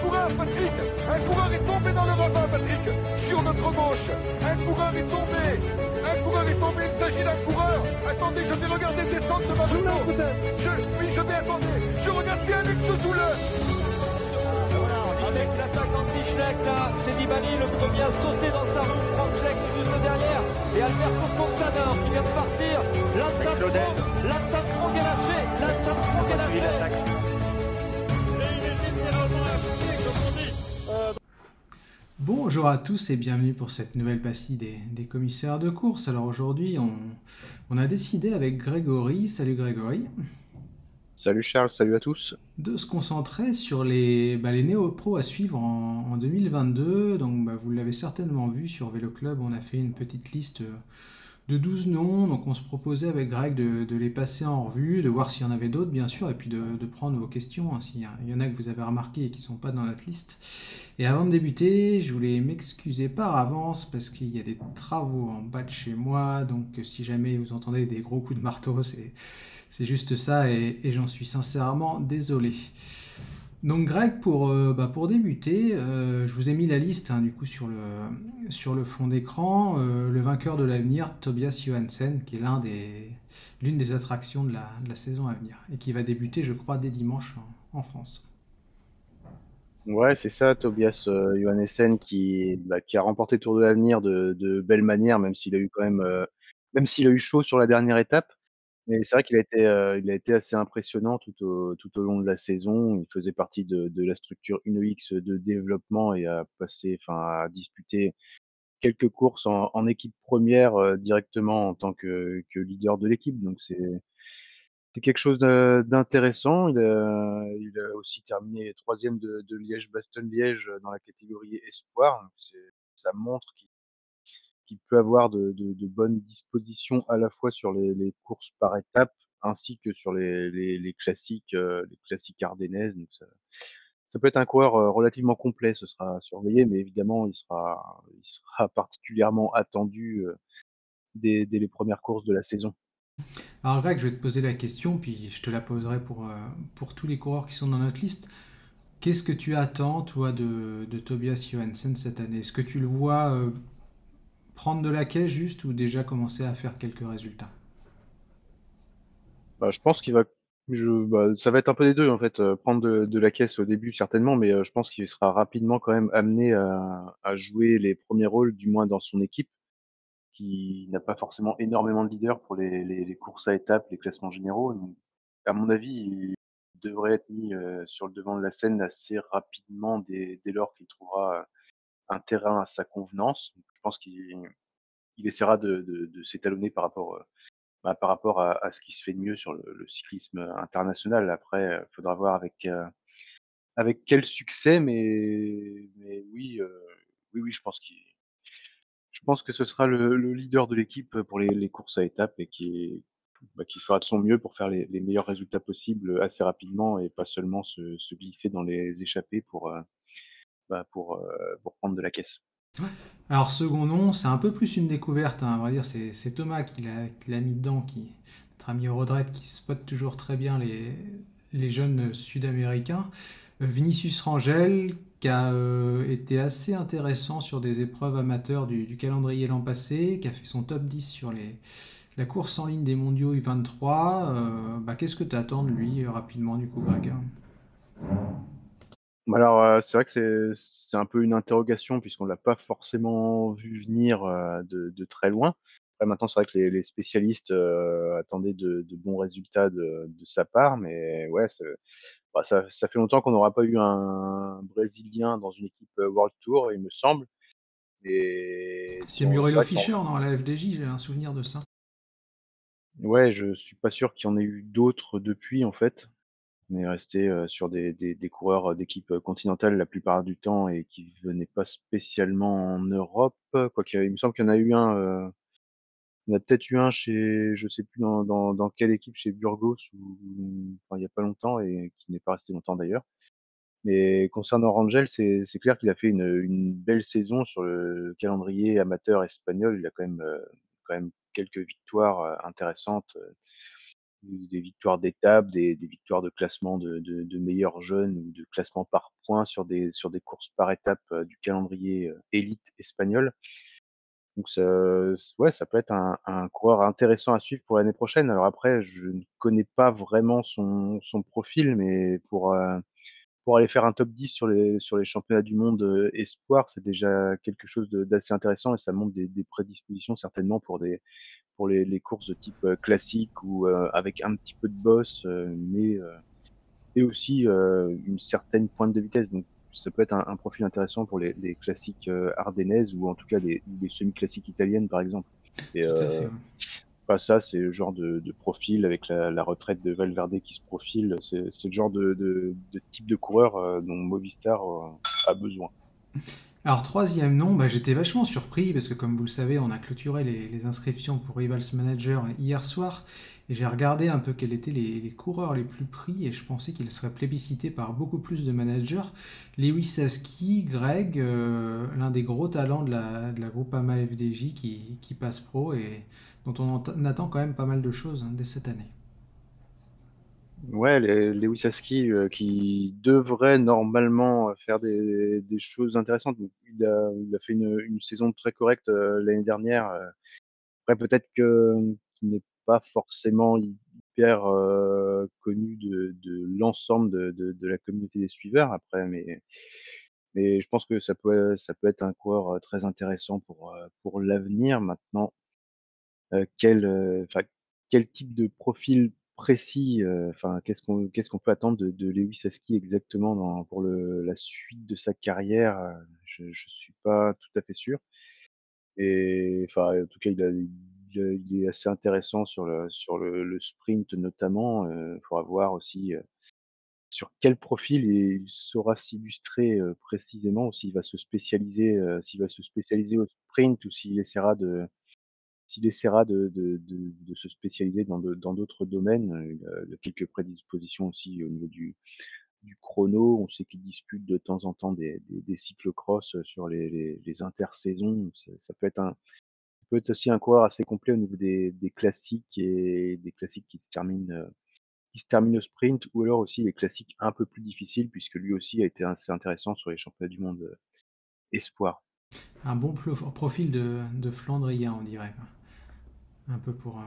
coureur, Patrick. Un coureur est tombé dans le ravin, Patrick. Sur notre gauche. Un coureur est tombé. Un coureur est tombé. Il s'agit d'un coureur. Attendez, je vais regarder descendre de ma moto. Oui, je vais attendre. Je regarde bien Alex Zoule. Avec l'attaquant de Bichleck, là, c'est Nibali le premier à sauter dans sa roue. Franck Schleck est juste derrière. Et Alberto Contador qui vient de partir. Lance Armstrong est lâché. Lance Armstrong est lâché. Bonjour à tous et bienvenue pour cette nouvelle pastille des commissaires de course. Alors aujourd'hui, on a décidé avec Grégory, salut Grégory, Salut Charles, salut à tous. de se concentrer sur les néo-pros à suivre en 2022. Donc vous l'avez certainement vu sur Vélo Club, on a fait une petite liste de 12 noms. Donc on se proposait avec Greg de les passer en revue, de voir s'il y en avait d'autres bien sûr, et puis de prendre vos questions, hein, s'il y en a que vous avez remarqué et qui ne sont pas dans notre liste. Et avant de débuter, je voulais m'excuser par avance parce qu'il y a des travaux en bas de chez moi. Donc si jamais vous entendez des gros coups de marteau, c'est juste ça et j'en suis sincèrement désolé. Donc Greg, pour débuter, je vous ai mis la liste hein, du coup sur le fond d'écran. Le vainqueur de l'avenir, Tobias Johansen, qui est l'une des attractions de la saison à venir et qui va débuter, je crois, dès dimanche en France. Ouais, c'est ça, Tobias Johannessen qui a remporté le Tour de l'Avenir de belle manière, même s'il a eu quand même, même s'il a eu chaud sur la dernière étape. Mais c'est vrai il a été assez impressionnant tout au long de la saison. Il faisait partie de la structure UnoX de développement et a disputé quelques courses en équipe première directement en tant que leader de l'équipe. Donc c'est quelque chose d'intéressant. Il a aussi terminé troisième de Liège-Bastogne-Liège dans la catégorie espoir. Donc ça montre qu'il peut avoir de bonnes dispositions à la fois sur les courses par étapes ainsi que sur les classiques ardennaises. Donc ça peut être un coureur relativement complet. Ce sera surveillé, mais évidemment il sera particulièrement attendu dès les premières courses de la saison. Alors Greg, je vais te poser la question, puis je te la poserai pour tous les coureurs qui sont dans notre liste. Qu'est-ce que tu attends, toi, de Tobias Johansen cette année? Est-ce que tu le vois prendre de la caisse juste ou déjà commencer à faire quelques résultats? Bah, je pense qu'il va ça va être un peu des 2 en fait, prendre de la caisse au début certainement, mais je pense qu'il sera rapidement quand même amené à jouer les premiers rôles, du moins dans son équipe, qui n'a pas forcément énormément de leaders pour les courses à étapes, les classements généraux. Donc à mon avis, il devrait être mis, sur le devant de la scène assez rapidement dès lors qu'il trouvera un terrain à sa convenance. Je pense qu'il essaiera de s'étalonner par rapport à ce qui se fait de mieux sur le cyclisme international. Après, faudra voir avec quel succès, mais oui, oui, je pense que ce sera le leader de l'équipe pour les courses à étapes et qui fera de son mieux pour faire les meilleurs résultats possibles assez rapidement et pas seulement se glisser dans les échappées pour prendre de la caisse. Alors second nom, c'est un peu plus une découverte, hein, à vrai dire, c'est Thomas qui l'a mis dedans, notre ami Rodred, qui spot toujours très bien les jeunes sud-américains. Vinicius Rangel, qui a été assez intéressant sur des épreuves amateurs du calendrier l'an passé, qui a fait son top 10 sur la course en ligne des mondiaux U23. Qu'est-ce que tu attends de lui rapidement du coup, Greg? Alors, c'est vrai que c'est un peu une interrogation puisqu'on l'a pas forcément vu venir, de très loin. Après maintenant, c'est vrai que les spécialistes, attendaient de bons résultats de sa part, mais ouais, ça fait longtemps qu'on n'aura pas eu un Brésilien dans une équipe, World Tour, il me semble. Et C'était c'est Murelo vrai qu'on Fischer dans la FDJ, j'ai un souvenir de ça. ouais, je suis pas sûr qu'il y en ait eu d'autres depuis, en fait. On est resté, sur des coureurs, d'équipes, continentales la plupart du temps et qui venaient pas spécialement en Europe. Quoique, il me semble qu'il y en a eu un, il y en a peut-être eu un chez je sais plus dans quelle équipe, chez Burgos ou enfin, il y a pas longtemps et qui n'est pas resté longtemps d'ailleurs. Mais concernant Rangel, c'est clair qu'il a fait une belle saison sur le calendrier amateur espagnol. Il a quand même quelques victoires, intéressantes, des victoires d'étape, des victoires de classement de meilleurs jeunes ou de classement par points sur des courses par étapes, du calendrier, élite espagnol. Donc ouais, ça peut être un coureur intéressant à suivre pour l'année prochaine. Alors après, je ne connais pas vraiment son profil, mais pour aller faire un top 10 sur les championnats du monde, espoirs, c'est déjà quelque chose d'assez intéressant et ça montre des prédispositions certainement pour les courses de type, classique ou, avec un petit peu de boss, mais, et aussi, une certaine pointe de vitesse. Donc ça peut être un profil intéressant pour les classiques, ardennaises ou en tout cas les semi-classiques italiennes, par exemple. Et Tout à fait, ouais. bah, ça, c'est le genre de profil avec la retraite de Valverde qui se profile. C'est le genre de type de coureur, dont Movistar, a besoin. Alors, troisième nom, bah, j'étais vachement surpris parce que, comme vous le savez, on a clôturé les inscriptions pour Rivals Manager hier soir et j'ai regardé un peu quels étaient les coureurs les plus pris et je pensais qu'ils seraient plébiscités par beaucoup plus de managers. Lewis Saski, Greg, l'un des gros talents de la Groupama FDJ qui passe pro et dont on attend quand même pas mal de choses dès cette année. Ouais, Lewis Husky, qui devrait normalement faire des choses intéressantes. Donc, il a fait une saison très correcte, l'année dernière. Après, peut-être que qu'il n'est pas forcément hyper, connu de l'ensemble de la communauté des suiveurs après, mais je pense que ça peut être un coureur, très intéressant pour l'avenir. Maintenant, enfin, quel type de profil précis, enfin, qu'est-ce qu'on peut attendre de Lewis Husky exactement pour la suite de sa carrière? Je suis pas tout à fait sûr et enfin, en tout cas, il est assez intéressant sur le sprint notamment. Faudra voir aussi, sur quel profil il saura s'illustrer, précisément ou s'il va se spécialiser au sprint ou s'il essaiera de se spécialiser dans d'autres domaines. Il a quelques prédispositions aussi au niveau du chrono. On sait qu'il dispute de temps en temps des cyclo-cross sur les intersaisons. Ça peut être aussi un coureur assez complet au niveau des classiques et des classiques qui se terminent au sprint ou alors aussi les classiques un peu plus difficiles puisque lui aussi a été assez intéressant sur les championnats du monde, espoirs. Un bon profil de Flandrien, on dirait, quoi. Un peu pour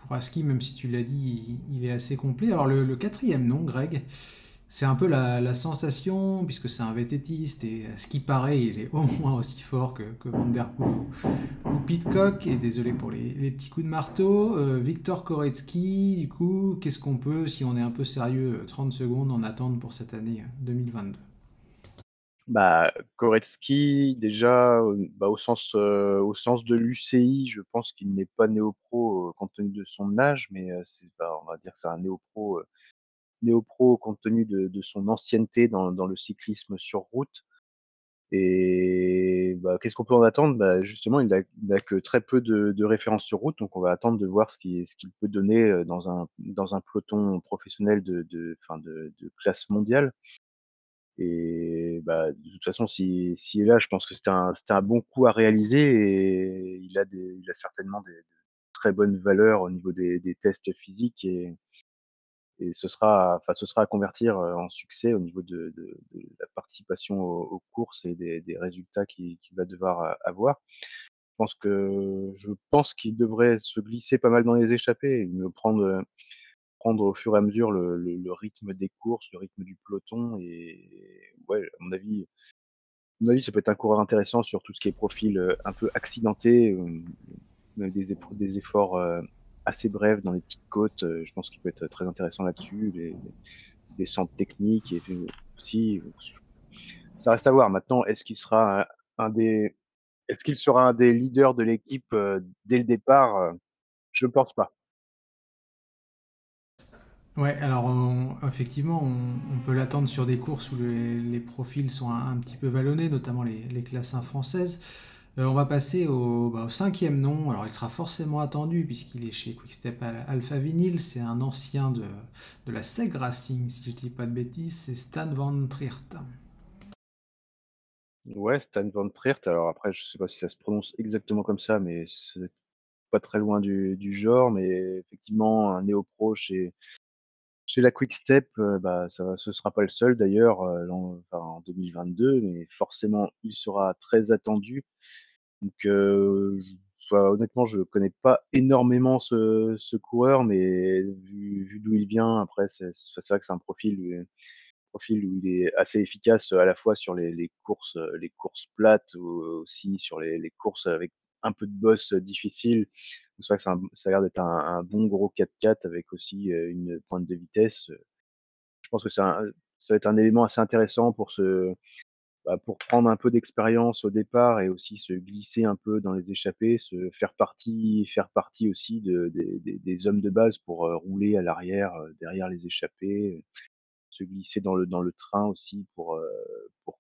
Aski, même si tu l'as dit, il est assez complet. Alors le quatrième nom, Greg, c'est un peu la sensation, puisque c'est un vététiste, et à ce qui paraît, il est au moins aussi fort que Van Der Poel ou Pidcock, et désolé pour les petits coups de marteau. Victor Koretsky, du coup, qu'est-ce qu'on peut, si on est un peu sérieux, 30 secondes en attendre pour cette année 2022? Bah, Koretsky déjà, au sens de l'UCI, je pense qu'il n'est pas néo-pro, compte tenu de son âge, mais c'est bah, on va dire que c'est un néo-pro compte tenu de son ancienneté dans le cyclisme sur route et bah, qu'est-ce qu'on peut en attendre? Bah, justement, il a que très peu de références sur route, donc on va attendre de voir ce qu'il peut donner, dans un peloton professionnel enfin de classe mondiale. Et bah, de toute façon, s'il est là, je pense que c'était un bon coup à réaliser et il a certainement de très bonnes valeurs au niveau des tests physiques et ce sera à convertir, en succès au niveau de la participation aux courses et des résultats qu'il va devoir avoir. Je pense qu'il devrait se glisser pas mal dans les échappées et prendre au fur et à mesure le rythme des courses, le rythme du peloton et ouais, à mon avis, ça peut être un coureur intéressant sur tout ce qui est profil, un peu accidenté, des efforts, assez brefs dans les petites côtes, je pense qu'il peut être très intéressant là-dessus, les descentes techniques et puis aussi, ça reste à voir. Maintenant, un des est-ce qu'il sera un des leaders de l'équipe, dès le départ? Je ne pense pas. Ouais, alors effectivement, on peut l'attendre sur des courses où les profils sont un petit peu vallonnés, notamment les classes 1 françaises. On va passer au cinquième nom. Alors, il sera forcément attendu puisqu'il est chez Quickstep Alpha Vinyl. C'est un ancien de la Seg Racing, si je dis pas de bêtises. C'est Stan Van Triert. Ouais, Stan Van Triert, alors après, je sais pas si ça se prononce exactement comme ça, mais pas très loin du genre, mais effectivement, un néo-pro chez la Quick Step, ce sera pas le seul d'ailleurs, en 2022, mais forcément, il sera très attendu. Donc, honnêtement, je connais pas énormément ce coureur, mais vu d'où il vient, après, c'est vrai que c'est un profil où il est assez efficace à la fois sur les courses plates ou aussi sur les courses avec un peu de boss difficile. C'est vrai que ça a l'air d'être un bon gros 4x4 avec aussi une pointe de vitesse. Je pense que ça va être un élément assez intéressant pour prendre un peu d'expérience au départ et aussi se glisser un peu dans les échappées, faire partie aussi des hommes de base pour rouler à l'arrière, derrière les échappées, se glisser dans le train aussi pour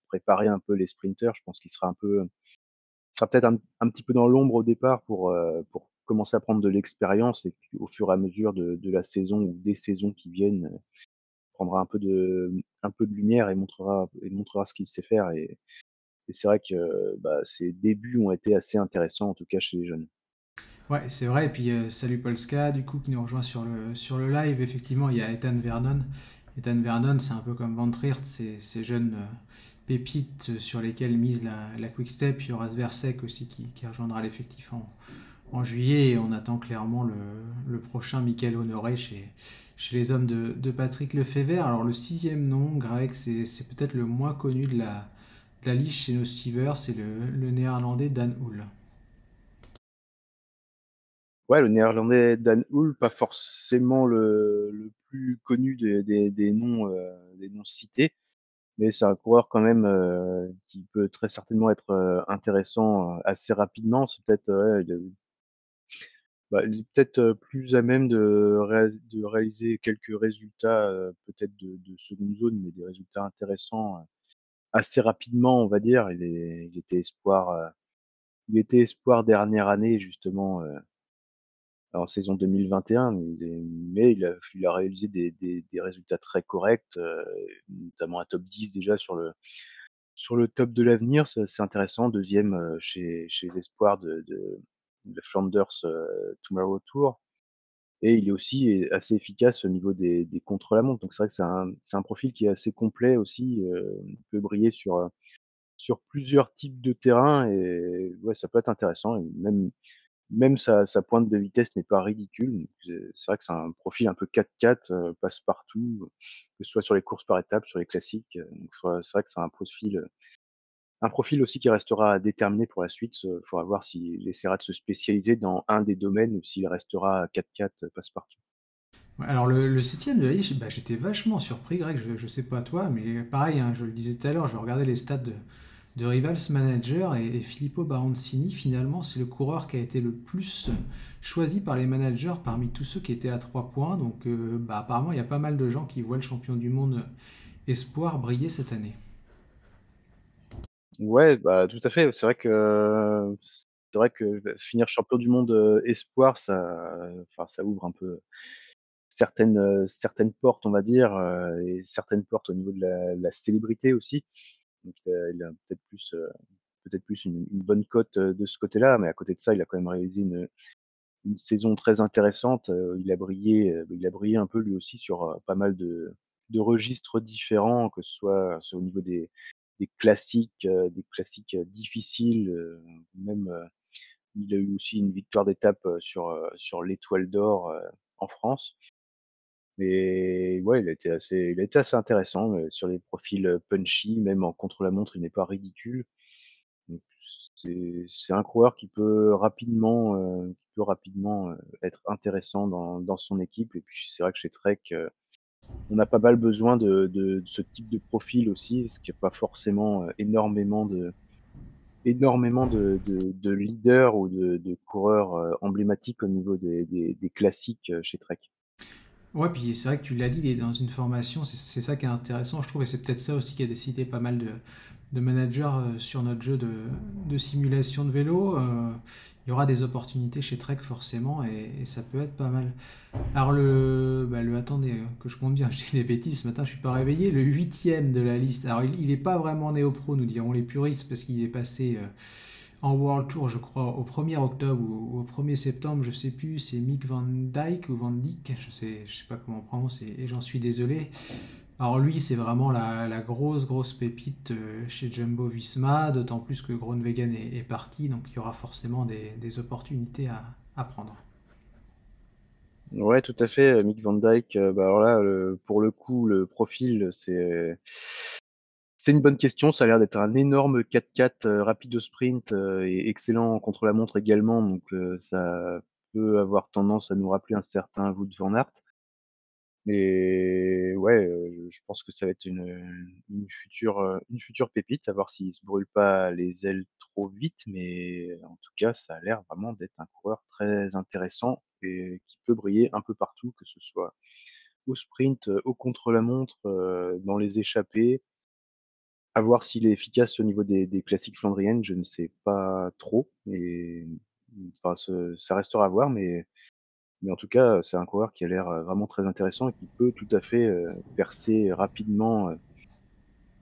préparer un peu les sprinters. Je pense qu'il sera peut-être un petit peu dans l'ombre au départ pour commencer à prendre de l'expérience et puis au fur et à mesure de la saison ou des saisons qui viennent, prendra un peu de lumière et montrera ce qu'il sait faire et c'est vrai que, ses débuts ont été assez intéressants, en tout cas chez les jeunes. Ouais, c'est vrai. Et puis, salut Polska, du coup, qui nous rejoint sur le live. Effectivement, il y a Ethan Vernon. Ethan Vernon, c'est un peu comme Van Triert, ces jeunes pépites sur lesquelles mise la Quick Step. Il y aura Sversek aussi qui rejoindra l'effectif en juillet. Et on attend clairement le prochain Michael Honoré chez les hommes de Patrick Lefebvre. Alors, le sixième nom, Greg, c'est peut-être le moins connu de la liste chez nos Steelers, c'est le néerlandais Dan Hull. Ouais, le néerlandais Dan Hull, pas forcément le plus connu des noms cités, mais c'est un coureur quand même, qui peut très certainement être, intéressant, assez rapidement. C'est peut-être, ouais, il est peut-être, plus à même de réaliser quelques résultats, peut-être de seconde zone, mais des résultats intéressants, assez rapidement, on va dire. Il était espoir dernière année justement, en saison 2021, mais il a réalisé des résultats très corrects, notamment un top 10 déjà sur le top de l'avenir. C'est intéressant. Deuxième chez les espoirs de Flanders Tomorrow Tour. Et il est aussi assez efficace au niveau des contre-la-montre. Donc c'est vrai que c'est un profil qui est assez complet aussi. Il peut briller sur plusieurs types de terrains et ouais, ça peut être intéressant. Et même sa pointe de vitesse n'est pas ridicule. Donc c'est vrai que c'est un profil un peu 4x4, passe-partout, que ce soit sur les courses par étapes, sur les classiques. Donc c'est vrai que c'est un profil aussi qui restera à déterminer pour la suite. Il faudra voir s'il essaiera de se spécialiser dans un des domaines ou s'il restera 4x4 passe-partout. Ouais, alors le septième de la liste, j'étais vachement surpris, Greg, je sais pas toi, mais pareil, hein, je le disais tout à l'heure, je regardais les stats de Rivals Manager et Filippo Baroncini, finalement, c'est le coureur qui a été le plus choisi par les managers parmi tous ceux qui étaient à 3 points. Donc apparemment, il y a pas mal de gens qui voient le champion du monde espoir briller cette année. Ouais, tout à fait. C'est vrai que finir champion du monde, espoir, ça ouvre un peu certaines portes, on va dire, et certaines portes au niveau de la célébrité aussi. Donc, il a peut-être plus une bonne cote, de ce côté-là, mais à côté de ça, il a quand même réalisé une saison très intéressante. Il a brillé un peu lui aussi sur, pas mal de registres différents, que ce soit au niveau des classiques difficiles, même, il a eu aussi une victoire d'étape, sur l'Étoile d'Or, en France. Et ouais, il a été assez intéressant, sur les profils, punchy, même en contre-la-montre, il n'est pas ridicule. Donc c'est un coureur qui peut rapidement, être intéressant dans son équipe et puis c'est vrai que chez Trek, on a pas mal besoin de ce type de profil aussi, parce qu'il y a pas forcément, énormément de leaders ou de coureurs, emblématiques au niveau des classiques, chez Trek. Ouais, puis c'est vrai que tu l'as dit, il est dans une formation, c'est ça qui est intéressant, je trouve, et c'est peut-être ça aussi qui a décidé pas mal de managers sur notre jeu de simulation de vélo. Il y aura des opportunités chez Trek forcément, et ça peut être pas mal. Alors attendez, que je compte bien, je dis des bêtises, ce matin je suis pas réveillé, le huitième de la liste. Alors il est pas vraiment néo-pro, nous diront les puristes, parce qu'il est passé en World Tour, je crois, au 1er octobre ou au 1er septembre, je sais plus, c'est Mick Van Dyke ou Van Dyke, je sais pas comment on prononce et j'en suis désolé. Alors lui, c'est vraiment la grosse pépite chez Jumbo Visma, d'autant plus que Groenewegen est parti, donc il y aura forcément des opportunités à prendre. Ouais, tout à fait. Mick Van Dyke, bah alors là, pour le coup, le profil, c'est une bonne question. Ça a l'air d'être un énorme 4x4 rapide au sprint et excellent contre la montre également. Donc ça peut avoir tendance à nous rappeler un certain Wout van Aert. Mais ouais, je pense que ça va être une future pépite, à voir s'il se brûle pas les ailes trop vite, mais en tout cas, ça a l'air vraiment d'être un coureur très intéressant et qui peut briller un peu partout, que ce soit au sprint, au contre-la-montre, dans les échappées. À voir s'il est efficace au niveau des classiques flandriennes, je ne sais pas trop et enfin, ça restera à voir, mais en tout cas, c'est un coureur qui a l'air, vraiment très intéressant et qui peut tout à fait, percer rapidement,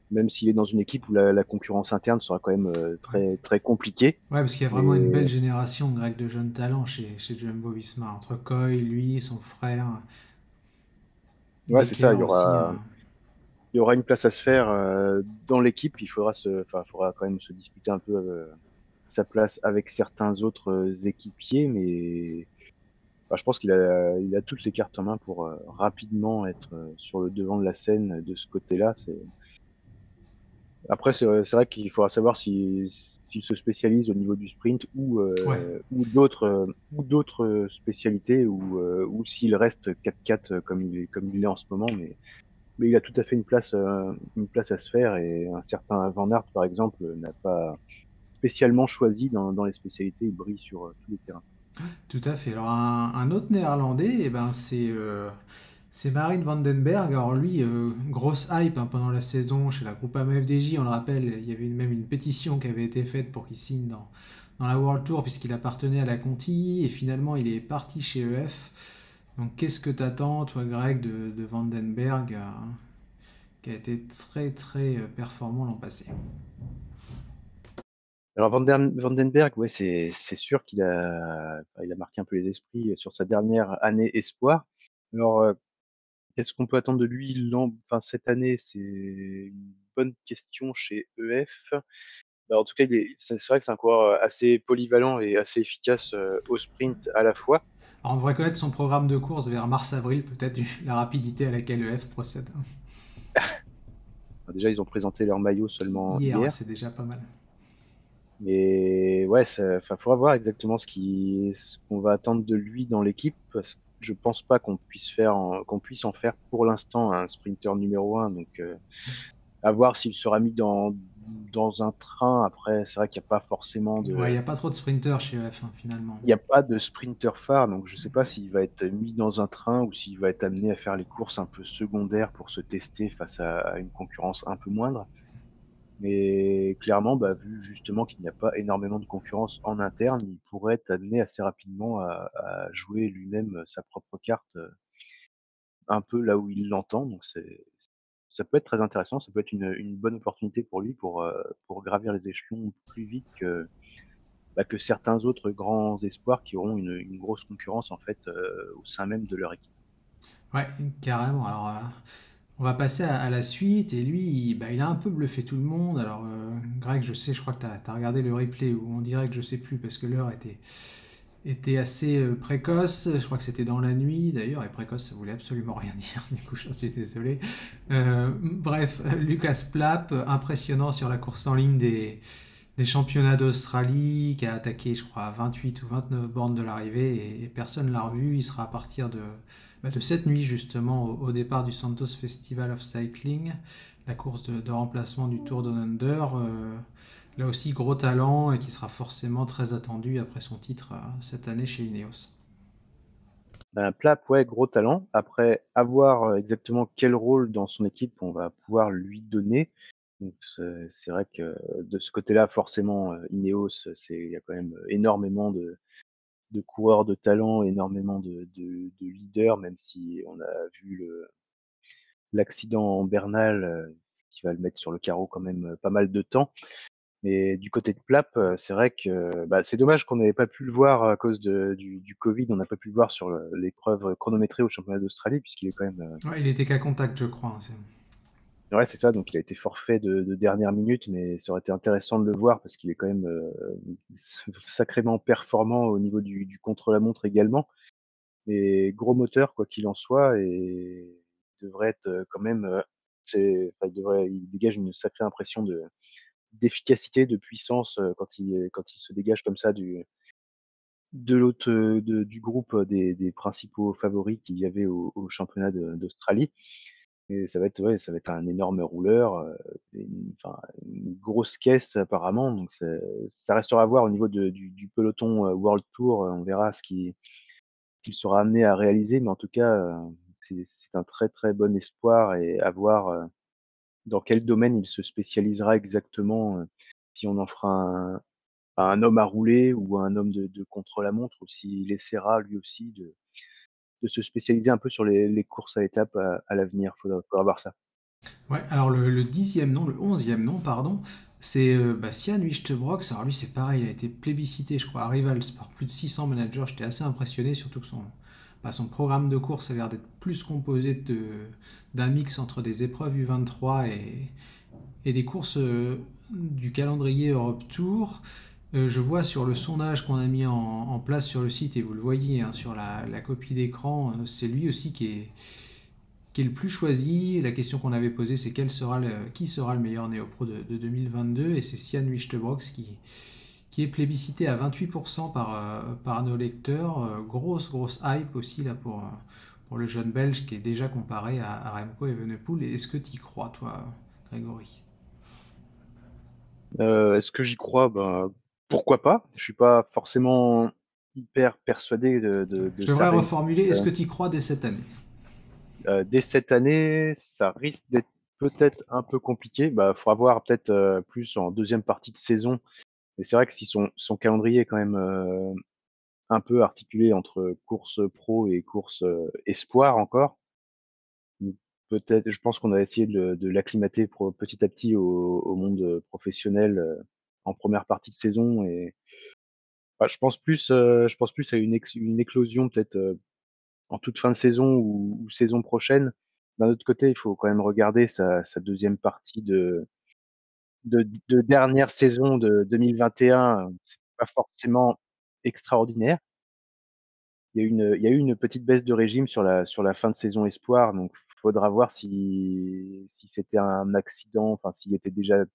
même s'il est dans une équipe où la concurrence interne sera quand même, Ouais. très très compliquée. Ouais, parce qu'il y a vraiment une Mais belle génération grecque de jeunes talents chez Jumbo Visma, entre Koy, lui, son frère, ouais, c'est ça, Decker aussi. il y aura une place à se faire, dans l'équipe. Il faudra quand même se disputer un peu, sa place avec certains autres, équipiers, mais bah, je pense qu'il a toutes les cartes en main pour, rapidement être, sur le devant de la scène de ce côté-là. Après, c'est vrai qu'il faudra savoir s'il se spécialise au niveau du sprint Ouais, ou d'autres spécialités ou s'il reste 4x4 comme il est en ce moment. Mais il a tout à fait une place à se faire et un certain Van Aert, par exemple, n'a pas spécialement choisi dans les spécialités. Il brille sur tous les terrains. tout à fait. Alors un autre néerlandais, eh ben, c'est Marijn van den Berg. Alors lui, grosse hype hein, pendant la saison chez la Groupama FDJ, on le rappelle, il y avait même une pétition qui avait été faite pour qu'il signe dans la World Tour puisqu'il appartenait à la Conti et finalement il est parti chez EF. Donc qu'est-ce que t'attends, toi Greg, de Van den Berg qui a été très performant l'an passé? Alors Van den Berg, ouais, c'est sûr il a marqué un peu les esprits sur sa dernière année espoir. Alors, qu'est-ce qu'on peut attendre de lui cette année? C'est une bonne question chez EF. Bah, en tout cas, c'est vrai que c'est un coureur, assez polyvalent et assez efficace, au sprint à la fois. Alors on devrait connaître son programme de course vers mars-avril, peut-être la rapidité à laquelle EF procède. Bah, déjà, ils ont présenté leur maillot seulement Hier, ouais, hier, c'est déjà pas mal. mais ouais, faudra voir exactement ce qu'on va attendre de lui dans l'équipe parce que je pense pas qu'on puisse en faire pour l'instant un sprinter numéro 1 donc à voir s'il sera mis dans un train. Après, c'est vrai qu'il y a pas forcément Ouais, il n'y de a pas trop de sprinters chez EF hein, finalement. il y a pas de sprinter phare, donc je sais pas s'il va être mis dans un train ou s'il va être amené à faire les courses un peu secondaires pour se tester face à une concurrence un peu moindre. Mais clairement, bah, vu justement qu'il n'y a pas énormément de concurrence en interne, il pourrait être amené assez rapidement à jouer lui-même sa propre carte, un peu là où il l'entend. Donc ça peut être très intéressant, ça peut être une bonne opportunité pour lui pour gravir les échelons plus vite que certains autres grands espoirs qui auront une grosse concurrence en fait, au sein même de leur équipe. Ouais, carrément. Alors, on va passer à la suite. Et lui, il a un peu bluffé tout le monde. Alors, Greg, je sais, je crois que tu as regardé le replay ou en direct, je sais plus, parce que l'heure était assez précoce. Je crois que c'était dans la nuit d'ailleurs. Et précoce, ça voulait absolument rien dire. Du coup, j'en suis désolé. Bref, Lucas Plapp, impressionnant sur la course en ligne des championnats d'Australie, qui a attaqué, je crois, à 28 ou 29 bornes de l'arrivée et personne ne l'a revu. Il sera à partir de cette nuit, justement, au départ du Santos Festival of Cycling, la course de remplacement du Tour Down Under. Là aussi, gros talent et qui sera forcément très attendu après son titre cette année chez Ineos. Plapp, ouais, gros talent. Après, à voir, exactement quel rôle dans son équipe on va pouvoir lui donner. Donc c'est vrai que de ce côté-là, forcément, Ineos, il y a quand même énormément de coureurs de talent, énormément de leaders, même si on a vu l'accident en Bernal, qui va le mettre sur le carreau quand même, pas mal de temps. Mais du côté de Plap, c'est vrai que, bah, c'est dommage qu'on n'avait pas pu le voir à cause du covid. On n'a pas pu le voir sur l'épreuve chronométrée au championnat d'Australie puisqu'il est quand même, Ouais, il était qu'à contact, je crois, hein. ouais, c'est ça, donc il a été forfait de dernière minute, mais ça aurait été intéressant de le voir parce qu'il est quand même, sacrément performant au niveau du contre-la-montre également. Et gros moteur quoi qu'il en soit et il devrait être, quand même, il dégage une sacrée impression d'efficacité, de puissance, quand il se dégage comme ça de l'autre, du groupe, des principaux favoris qu'il y avait au championnat d'Australie. Et ça va être, ouais, ça va être un énorme rouleur, une grosse caisse apparemment, donc ça restera à voir au niveau du peloton, World Tour, on verra ce qu'il sera amené à réaliser, mais en tout cas, c'est un très, très bon espoir et à voir, dans quel domaine il se spécialisera exactement, si on en fera un homme à rouler ou un homme de contre-la-montre ou s'il essaiera lui aussi de se spécialiser un peu sur les courses à étapes à l'avenir. Faudra voir ça. Ouais, alors le 10e nom, le 11e nom, pardon, c'est Bastian Wichtebrox. Alors lui, c'est pareil, il a été plébiscité, je crois, à Rivals par plus de 600 managers. J'étais assez impressionné, surtout que son programme de course a l'air d'être plus composé d'un mix entre des épreuves U23 et des courses du calendrier Europe Tour. Je vois sur le sondage qu'on a mis en place sur le site, et vous le voyez hein, sur la copie d'écran, c'est lui aussi qui est le plus choisi. La question qu'on avait posée, c'est qui sera le meilleur néo-pro de 2022, et c'est Sian Wichtebrox qui est plébiscité à 28% par nos lecteurs. Grosse hype aussi là pour le jeune Belge qui est déjà comparé à Remco Evenepoel. Est-ce que tu y crois, toi, Grégory? Est-ce que j'y crois? Ben, pourquoi pas? Je suis pas forcément hyper persuadé de Je sa devrais réussite, reformuler, est-ce que tu y crois dès cette année? dès cette année. Ça risque d'être peut-être un peu compliqué. Bah, faudra voir peut-être, plus en deuxième partie de saison. Mais c'est vrai que si son calendrier est quand même, un peu articulé entre course pro et course, espoir encore, mmh, peut-être je pense qu'on a essayé de l'acclimater petit à petit au monde, professionnel, en première partie de saison et bah, je pense plus à une éclosion peut-être, en toute fin de saison ou saison prochaine. D'un autre côté, il faut quand même regarder sa 2e partie de dernière saison de 2021, c'était pas forcément extraordinaire. Il y a eu une petite baisse de régime sur la fin de saison espoir, donc faudra voir si c'était un accident, enfin s'il était déjà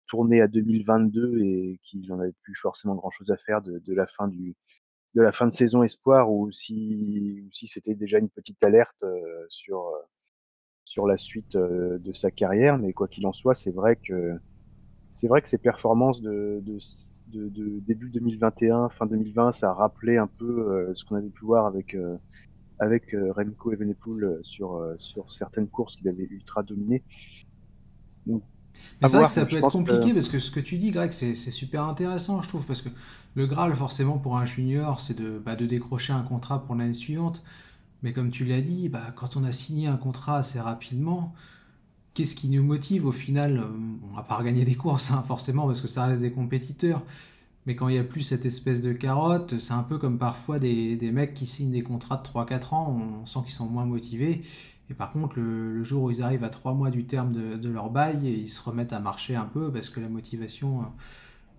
tourné à 2022 et qu'il en avait plus forcément grand chose à faire de la fin de saison espoir ou si c'était déjà une petite alerte, sur la suite, de sa carrière. Mais quoi qu'il en soit, c'est vrai que ses performances de début 2021, fin 2020, ça a rappelé un peu, ce qu'on avait pu voir avec Remco Evenepoel, sur certaines courses qu'il avait ultra dominées. Donc Mais à c'est vrai que voir, ça je peut être pense que compliqué parce que ce que tu dis, Greg, c'est super intéressant, je trouve, parce que le Graal, forcément, pour un junior, c'est de décrocher un contrat pour l'année suivante. Mais comme tu l'as dit, quand on a signé un contrat assez rapidement, qu'est-ce qui nous motive au final? On va pas regagner des courses, hein, forcément, parce que ça reste des compétiteurs. Mais quand il n'y a plus cette espèce de carotte, c'est un peu comme parfois des mecs qui signent des contrats de 3 4 ans, on sent qu'ils sont moins motivés. Et par contre, le jour où ils arrivent à 3 mois du terme de leur bail, ils se remettent à marcher un peu parce que la motivation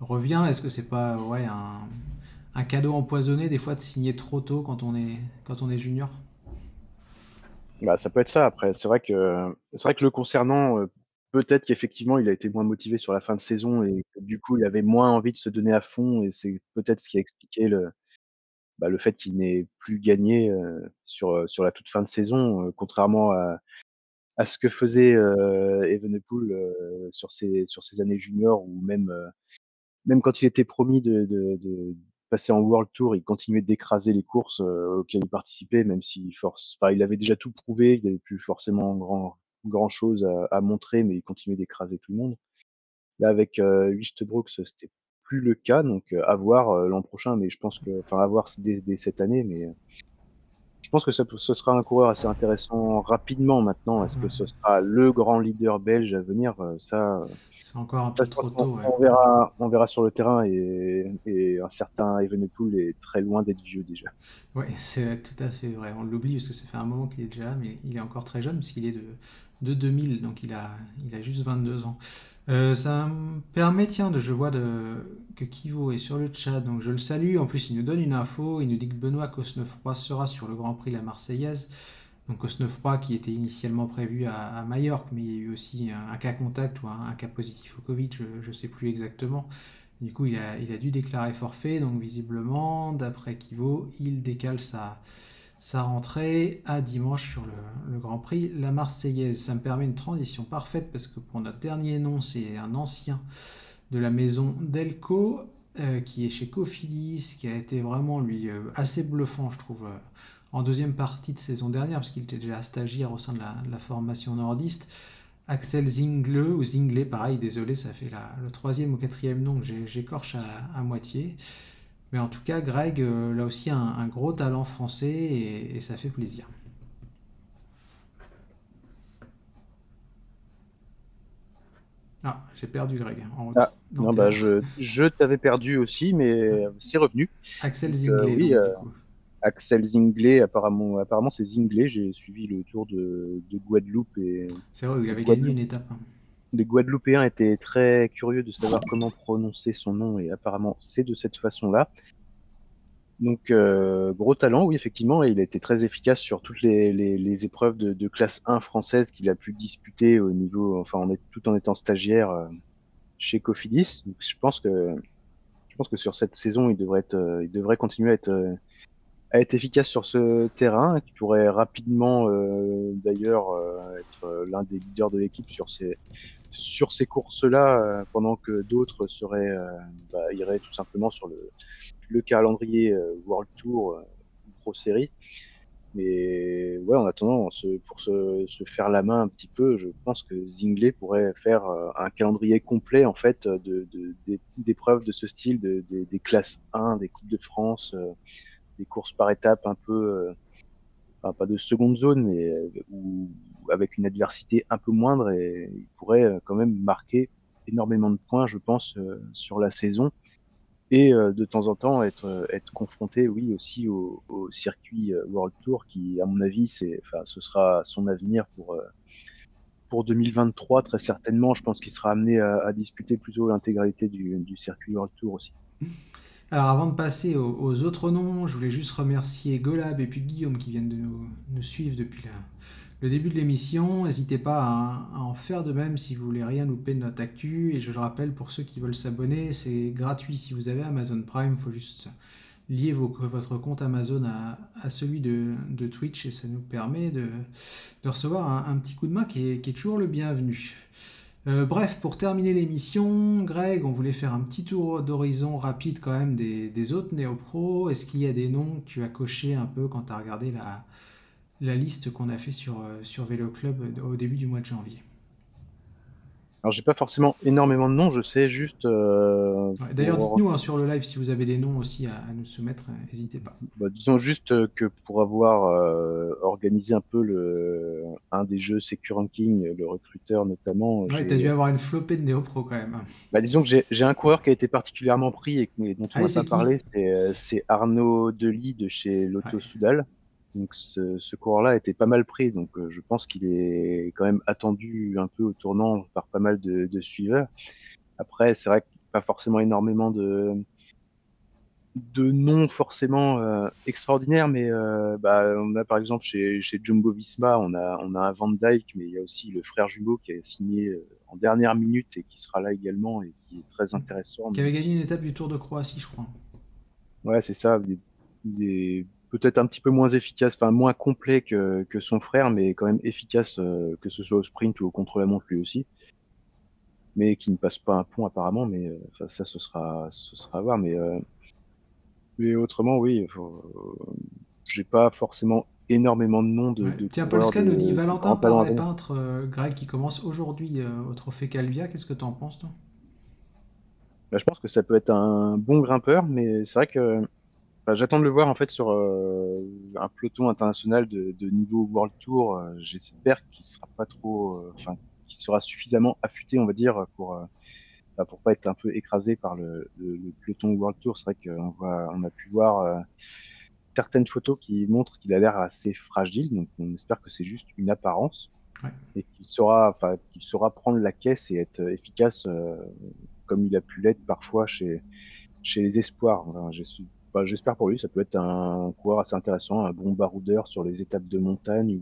revient. Est-ce que c'est pas ouais, un cadeau empoisonné des fois de signer trop tôt quand on est junior? bah, ça peut être ça. Après, c'est vrai que le concernant, peut-être qu'effectivement, il a été moins motivé sur la fin de saison et que du coup, il avait moins envie de se donner à fond et c'est peut-être ce qui a expliqué le fait qu'il n'ait plus gagné, sur la toute fin de saison, contrairement à ce que faisait, Evenepoel, sur ses années juniors ou même quand il était promis de passer en World Tour, il continuait d'écraser les courses, auxquelles il participait, même il avait déjà tout prouvé, il avait plus forcément grand chose à montrer, mais il continuait d'écraser tout le monde. Là, avec, Wüst-Brooks, c'était plus le cas, donc à voir, l'an prochain, mais je pense que à voir dès cette année, mais je pense que ce sera un coureur assez intéressant rapidement maintenant. Est-ce que ce sera le grand leader belge à venir? Ça, c'est encore un peu je trop pense tôt. on verra sur le terrain et un certain Evenepoel est très loin d'être vieux déjà. Ouais, c'est tout à fait vrai. On l'oublie parce que ça fait un moment qu'il est déjà là, mais il est encore très jeune puisqu'il est de 2000, donc il a juste 22 ans. Ça me permet, tiens, je vois que Kivo est sur le chat, donc je le salue. En plus, il nous donne une info. Il nous dit que Benoît Cosnefroy sera sur le Grand Prix La Marseillaise. Donc Cosnefroy qui était initialement prévu à Majorque, mais il y a eu aussi un cas contact ou un cas positif au Covid, je ne sais plus exactement. Du coup, il a dû déclarer forfait, donc visiblement, d'après Kivo, il décale sa rentrée à dimanche sur le Grand Prix La Marseillaise. Ça me permet une transition parfaite parce que pour notre dernier nom, c'est un ancien de la maison Delco qui est chez Cofidis, qui a été vraiment, lui, assez bluffant, je trouve, en deuxième partie de saison dernière, parce qu'il était déjà stagiaire au sein de la formation nordiste. Axel Zingle, ou Zinglé, pareil, désolé, ça fait le troisième ou quatrième nom que j'écorche à moitié. Mais en tout cas, Greg, là aussi, un gros talent français et ça fait plaisir. Ah, j'ai perdu Greg. Non, je t'avais perdu aussi, mais c'est revenu. Axel Zinglé, oui, du coup. Axel Zinglé, apparemment c'est Zinglé. J'ai suivi le Tour de Guadeloupe c'est vrai, il avait gagné une étape. Les Guadeloupéens étaient très curieux de savoir comment prononcer son nom et apparemment c'est de cette façon-là. Donc gros talent, oui effectivement, et il a été très efficace sur toutes les épreuves de classe 1 française qu'il a pu disputer au niveau, enfin tout en étant stagiaire chez Cofidis. Donc je pense que sur cette saison il devrait continuer à être efficace sur ce terrain, qui pourrait rapidement d'ailleurs être l'un des leaders de l'équipe sur ces courses-là, pendant que d'autres iraient tout simplement sur le calendrier World Tour Pro Series. Mais ouais, en attendant, pour se faire la main un petit peu, je pense que Zinglé pourrait faire un calendrier complet en fait d'épreuves de ce style, des classes 1, des Coupes de France, des courses par étapes un peu, pas de seconde zone, mais ou avec une adversité un peu moindre, et il pourrait quand même marquer énormément de points, je pense, sur la saison, et de temps en temps être confronté, oui, aussi au circuit World Tour, qui, à mon avis, ce sera son avenir pour 2023 très certainement. Je pense qu'il sera amené à disputer plutôt l'intégralité du circuit World Tour aussi. Alors avant de passer aux autres noms, je voulais juste remercier Golab et puis Guillaume qui viennent de nous suivre depuis le début de l'émission. N'hésitez pas à en faire de même si vous voulez rien louper de notre actu. Et je le rappelle, pour ceux qui veulent s'abonner, c'est gratuit si vous avez Amazon Prime. Il faut juste lier votre compte Amazon à celui de Twitch et ça nous permet de recevoir un petit coup de main qui est toujours le bienvenu. Bref, pour terminer l'émission, Greg, on voulait faire un petit tour d'horizon rapide quand même des autres néo-pros. Est-ce qu'il y a des noms que tu as cochés un peu quand tu as regardé la liste qu'on a fait sur Vélo Club au début du mois de janvier? Alors j'ai pas forcément énormément de noms, je sais juste... D'ailleurs, dites-nous sur le live si vous avez des noms aussi à nous soumettre, n'hésitez pas. Disons juste que pour avoir organisé un peu un des jeux SecuRanking, le recruteur notamment... Ouais, t'as dû avoir une flopée de néo-pro quand même. Disons que j'ai un coureur qui a été particulièrement pris et dont on n'a pas parlé, c'est Arnaud Delis de chez Lotto Soudal. Donc ce coureur-là a été pas mal pris, donc je pense qu'il est quand même attendu un peu au tournant par pas mal de suiveurs. Après, c'est vrai qu'il n'y a pas forcément énormément de noms forcément extraordinaires, mais on a par exemple chez Jumbo Visma, on a un Van Dijk, mais il y a aussi le frère jumeau qui a signé en dernière minute et qui sera là également et qui est très intéressant. Qui avait gagné une étape du Tour de Croatie, je crois. Ouais, c'est ça. Peut-être un petit peu moins efficace, enfin moins complet que son frère, mais quand même efficace, que ce soit au sprint ou au contre-la-montre lui aussi, mais qui ne passe pas un pont apparemment, mais ça ce sera à voir, mais autrement oui, j'ai pas forcément énormément de noms Tiens, Polska nous dit Valentin Paré peintre, Greg, qui commence aujourd'hui au Trophée Calvia. Qu'est-ce que tu en penses, toi? Je pense que ça peut être un bon grimpeur, mais c'est vrai que Bah, j'attends de le voir en fait sur, un peloton international de niveau World Tour, j'espère qu'il sera pas trop, enfin, qu'il sera suffisamment affûté, on va dire, pour pas être un peu écrasé par le peloton World Tour. C'est vrai on a pu voir, certaines photos qui montrent qu'il a l'air assez fragile, donc on espère que c'est juste une apparence Ouais. et qu'il saura prendre la caisse et être efficace, comme il a pu l'être parfois chez les espoirs. Voilà, j'espère pour lui, ça peut être un coureur assez intéressant, un bon baroudeur sur les étapes de montagne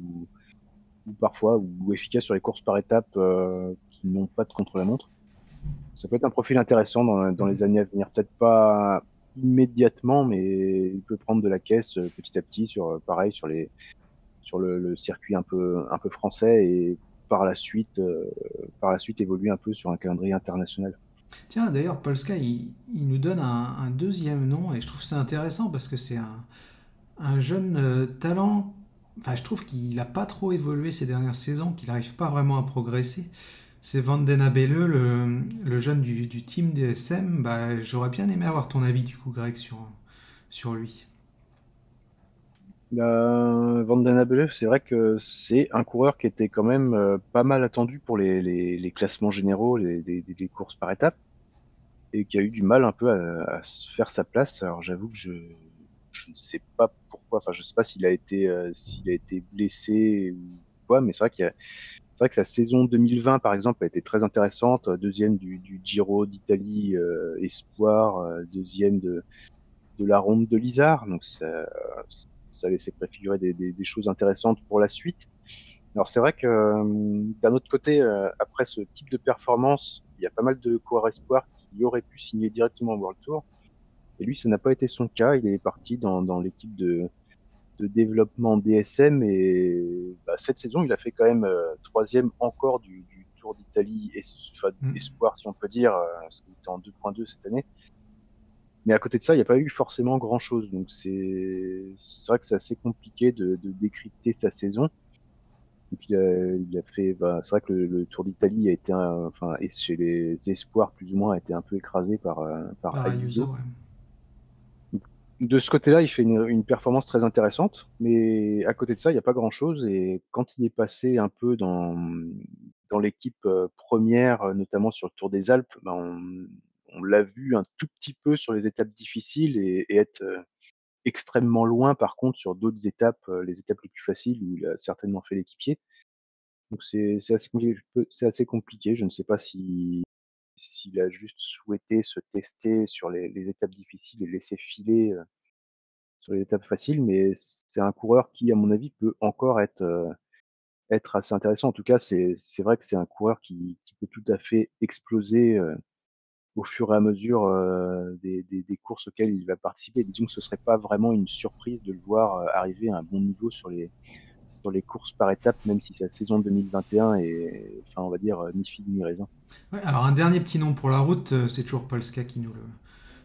ou parfois ou efficace sur les courses par étapes qui n'ont pas de contre-la-montre. Ça peut être un profil intéressant dans les années à venir. Peut-être pas immédiatement, mais il peut prendre de la caisse petit à petit pareil sur le circuit un peu français et par la suite évoluer un peu sur un calendrier international. Tiens, d'ailleurs, Polska, il nous donne un deuxième nom et je trouve ça intéressant parce que c'est un jeune talent. Enfin, je trouve qu'il n'a pas trop évolué ces dernières saisons, qu'il n'arrive pas vraiment à progresser. C'est Van Den Abele, le jeune du team DSM. Bah, j'aurais bien aimé avoir ton avis du coup, Greg, sur lui. Van Den Abele, c'est vrai que c'est un coureur qui était quand même pas mal attendu pour les classements généraux, les courses par étapes, et qui a eu du mal un peu à se faire sa place. Alors j'avoue que je ne sais pas pourquoi, enfin je sais pas s'il a été blessé ou quoi, mais c'est vrai que sa saison 2020 par exemple a été très intéressante, deuxième du Giro d'Italie espoir, deuxième de la ronde de l'Isard, donc ça laissait préfigurer des choses intéressantes pour la suite. Alors c'est vrai que d'un autre côté, après ce type de performance, il y a pas mal de coureurs espoirs qui auraient pu signer directement au World Tour. Et lui, ça n'a pas été son cas. Il est parti dans l'équipe de développement DSM et bah, cette saison, il a fait quand même troisième encore du Tour d'Italie, enfin, Mm. espoir si on peut dire, parce qu'il était en 2.2 cette année. Mais à côté de ça, il n'y a pas eu forcément grand-chose. Donc c'est vrai que c'est assez compliqué de décrypter sa saison. Donc il a fait, bah, c'est vrai que le Tour d'Italie a été, enfin, et chez les espoirs plus ou moins, a été un peu écrasé par Par Ayuso, Ayuso. ouais. De ce côté-là, il fait une performance très intéressante, mais à côté de ça, il n'y a pas grand-chose. Et quand il est passé un peu dans l'équipe première, notamment sur le Tour des Alpes, ben on l'a vu un tout petit peu sur les étapes difficiles et être extrêmement loin, par contre, sur d'autres étapes, les étapes les plus faciles où il a certainement fait l'équipier. Donc c'est assez compliqué. Je ne sais pas s'il a juste souhaité se tester sur les étapes difficiles et laisser filer sur les étapes faciles, mais c'est un coureur qui, à mon avis, peut encore être assez intéressant. En tout cas, c'est vrai que c'est un coureur qui peut tout à fait exploser au fur et à mesure des courses auxquelles il va participer. Disons que ce serait pas vraiment une surprise de le voir arriver à un bon niveau sur les courses par étapes, même si sa saison 2021 est, enfin, on va dire, ni figue ni raisin. Ouais, alors un dernier petit nom pour la route, c'est toujours Polska qui nous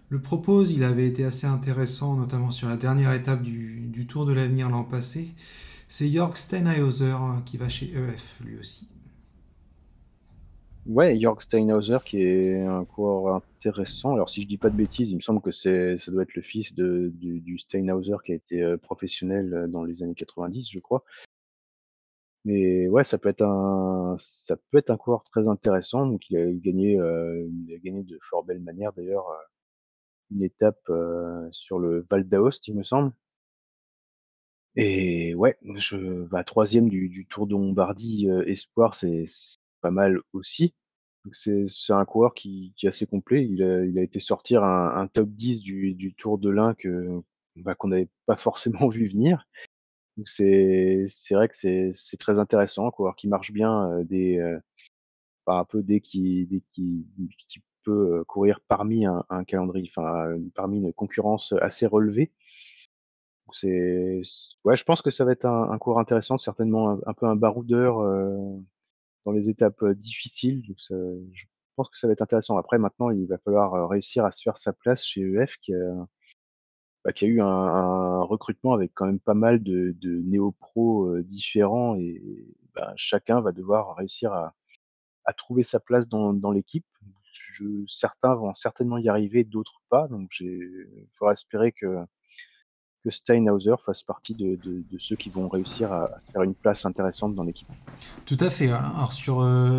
le propose. Il avait été assez intéressant, notamment sur la dernière étape du Tour de l'Avenir l'an passé. C'est Jörg Steinhauser qui va chez EF lui aussi. Ouais, Jörg Steinhauser qui est un coureur intéressant. Alors si je dis pas de bêtises, il me semble que ça doit être le fils du Steinhauser qui a été professionnel dans les années 90, je crois. Mais ouais, ça peut être un coureur très intéressant. Donc il a gagné de fort belle manière d'ailleurs une étape sur le Val d'Aoste, il me semble. Et ouais, bah, 3e du Tour de Lombardie espoir, c'est pas mal aussi. Donc c'est un coureur qui est assez complet. Il a été sortir un top 10 du Tour de l'Ain bah, qu'on n'avait pas forcément vu venir. Donc c'est vrai que c'est très intéressant, un coureur qui marche bien, bah, un peu dès qu'il peut, courir parmi un calendrier, enfin, parmi une concurrence assez relevée. Donc ouais, je pense que ça va être un coureur intéressant, certainement un peu un baroudeur, dans les étapes difficiles. Donc je pense que ça va être intéressant. Après maintenant, il va falloir, réussir à se faire sa place chez EF qui a eu un recrutement avec quand même pas mal de néo-pros, différents et bah, chacun va devoir réussir à trouver sa place dans l'équipe. Certains vont certainement y arriver, d'autres pas. Donc il faudra espérer que que Steinhauser fasse partie de ceux qui vont réussir à se faire une place intéressante dans l'équipe. Tout à fait. Alors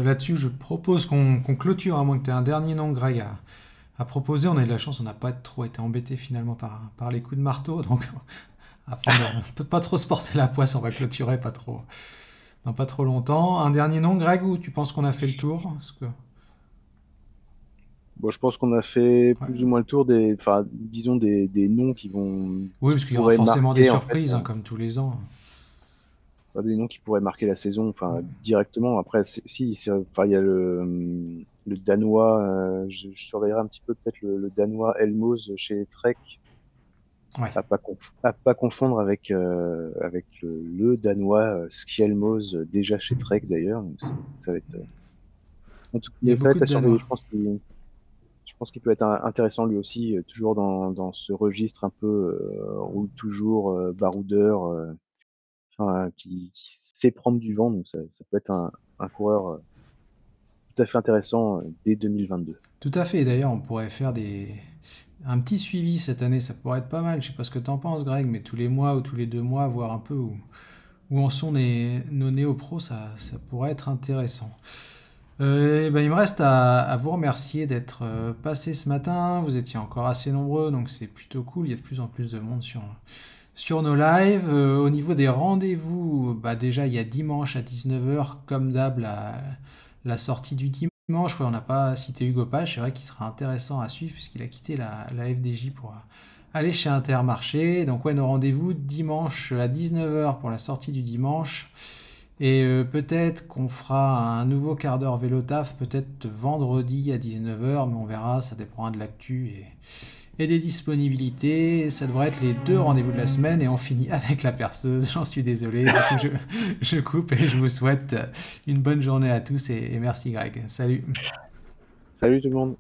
là-dessus, je propose qu'on clôture, à moins que tu aies un dernier nom, Greg, à proposer. On a eu de la chance, on n'a pas trop été embêté finalement par les coups de marteau, donc afin de pas trop se porter la poisse, on va clôturer dans pas trop longtemps. Un dernier nom, Greg, ou tu penses qu'on a fait le tour? Bon, je pense qu'on a fait plus ou moins le tour disons des noms qui vont. Oui, parce qu'il y aura forcément des surprises, en fait, comme tous les ans. Des noms qui pourraient marquer la saison, directement. Après, il y a le Danois. Je surveillerai un petit peu peut-être le Danois Elmos chez Trek. Ouais. À pas confondre avec le Danois Skjelmos déjà chez Trek d'ailleurs. Ça va être. En tout cas, ça va être à surveiller. Je pense qu'il peut être intéressant lui aussi, toujours dans ce registre un peu roule toujours, baroudeur, qui sait prendre du vent. Donc ça peut être un coureur tout à fait intéressant dès 2022. Tout à fait. D'ailleurs, on pourrait faire un petit suivi cette année. Ça pourrait être pas mal. Je sais pas ce que tu en penses, Greg, mais tous les mois ou tous les 2 mois, voir un peu où en sont nos néo-pros, ça pourrait être intéressant. Il me reste à vous remercier d'être passé ce matin. Vous étiez encore assez nombreux, donc c'est plutôt cool. Il y a de plus en plus de monde sur nos lives. Au niveau des rendez-vous, déjà il y a dimanche à 19h, comme d'hab, la sortie du dimanche. Ouais, on n'a pas cité Hugo Page, c'est vrai qu'il sera intéressant à suivre puisqu'il a quitté la FDJ pour aller chez Intermarché. Donc ouais, nos rendez-vous dimanche à 19h pour la sortie du dimanche. Et peut-être qu'on fera un nouveau quart d'heure vélo taf, peut-être vendredi à 19h, mais on verra, ça dépendra de l'actu et des disponibilités. Ça devrait être les 2 rendez-vous de la semaine et on finit avec la perceuse. J'en suis désolé, du coup je coupe et je vous souhaite une bonne journée à tous et merci Greg. Salut. Salut tout le monde.